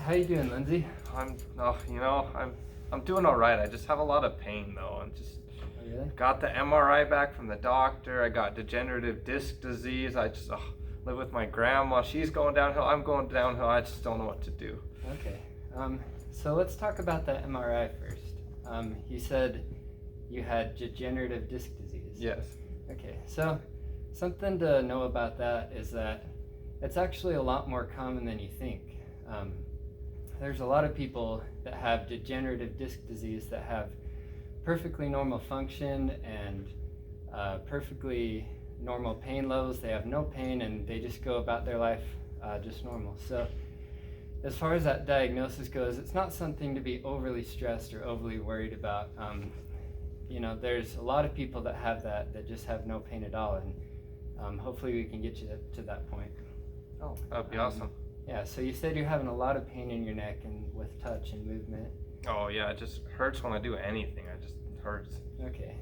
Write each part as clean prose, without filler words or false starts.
How you doing, Lindsay? I'm doing all right. I just have a lot of pain though, and just Oh, really? got the MRI back from the doctor. I got degenerative disc disease. I just live with my grandma. She's going downhill. I'm going downhill. I just don't know what to do. Okay. So let's talk about that MRI first. You said you had degenerative disc disease. Yes. Okay. So something to know about that is that it's actually a lot more common than you think. There's a lot of people that have degenerative disc disease that have perfectly normal function and perfectly normal pain levels. They have no pain and they just go about their life just normal. So as far as that diagnosis goes, it's not something to be overly stressed or overly worried about. There's a lot of people that have that just have no pain at all, and hopefully we can get you to that point. Oh, that'd be awesome. Yeah, so you said you're having a lot of pain in your neck and with touch and movement. Oh yeah, it just hurts when I do anything. It just hurts. Okay.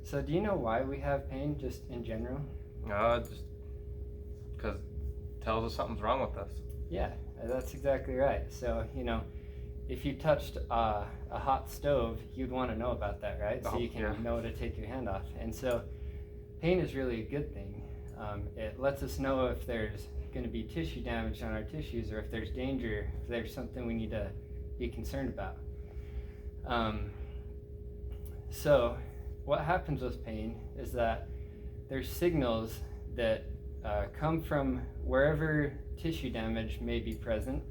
So do you know why we have pain, just in general? Just because it tells us something's wrong with us. Yeah, that's exactly right. So, if you touched a hot stove, you'd want to know about that, right? So you can know to take your hand off. And so pain is really a good thing. It lets us know if there's going to be tissue damage on our tissues, or if there's danger, if there's something we need to be concerned about. So what happens with pain is that there's signals that come from wherever tissue damage may be present,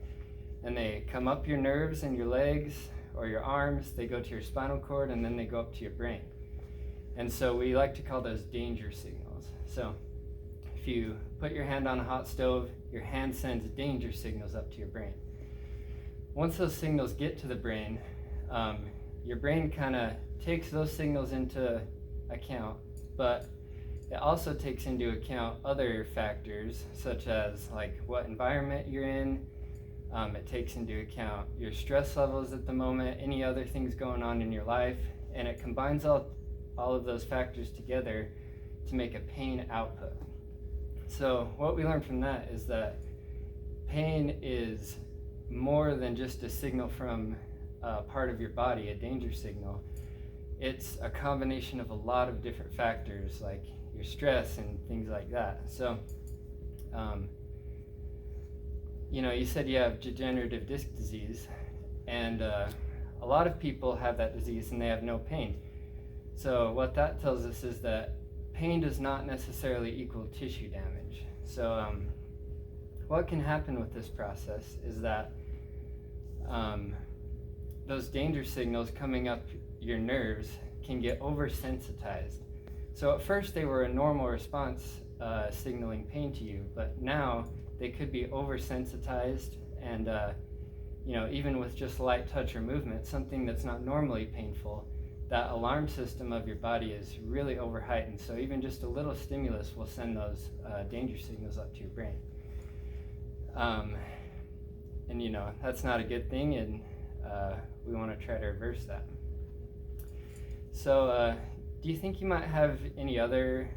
and they come up your nerves and your legs or your arms, they go to your spinal cord, and then they go up to your brain. And so we like to call those danger signals. So if you put your hand on a hot stove, your hand sends danger signals up to your brain. Once those signals get to the brain, your brain kind of takes those signals into account, but it also takes into account other factors, such as like what environment you're in. It takes into account your stress levels at the moment, any other things going on in your life, and it combines all of those factors together to make a pain output. So what we learned from that is that pain is more than just a signal from a part of your body, a danger signal. It's a combination of a lot of different factors, like your stress and things like that. So, you said you have degenerative disc disease, and a lot of people have that disease and they have no pain. So what that tells us is that pain does not necessarily equal tissue damage. So what can happen with this process is that those danger signals coming up your nerves can get oversensitized. So at first they were a normal response signaling pain to you, but now they could be oversensitized, and even with just light touch or movement, something that's not normally painful, that alarm system of your body is really overheightened. So even just a little stimulus will send those danger signals up to your brain. And that's not a good thing, and we want to try to reverse that. So do you think you might have any other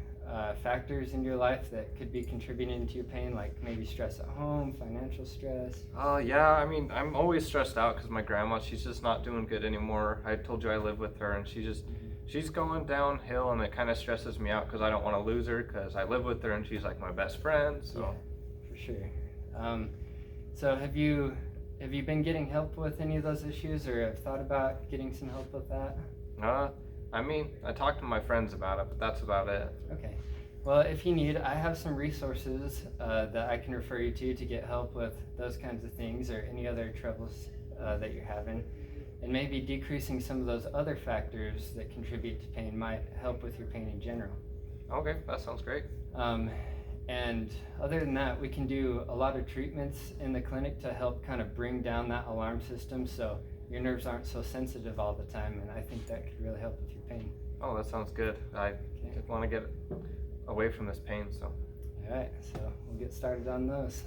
factors in your life that could be contributing to your pain, like maybe stress at home, financial stress? Yeah, I mean, I'm always stressed out because my grandma, she's just not doing good anymore. I told you I live with her, and she's going downhill, and it kind of stresses me out because I don't want to lose her, because I live with her and she's like my best friend. So yeah, for sure. So have you been getting help with any of those issues, or have thought about getting some help with that? I mean, I talked to my friends about it, but that's about it. Okay. Well, if you need, I have some resources that I can refer you to get help with those kinds of things, or any other troubles that you're having. And maybe decreasing some of those other factors that contribute to pain might help with your pain in general. Okay, that sounds great. And other than that, we can do a lot of treatments in the clinic to help kind of bring down that alarm system so your nerves aren't so sensitive all the time, and I think that could really help with your pain. Oh, that sounds good. I want to get away from this pain, so. All right, so we'll get started on those.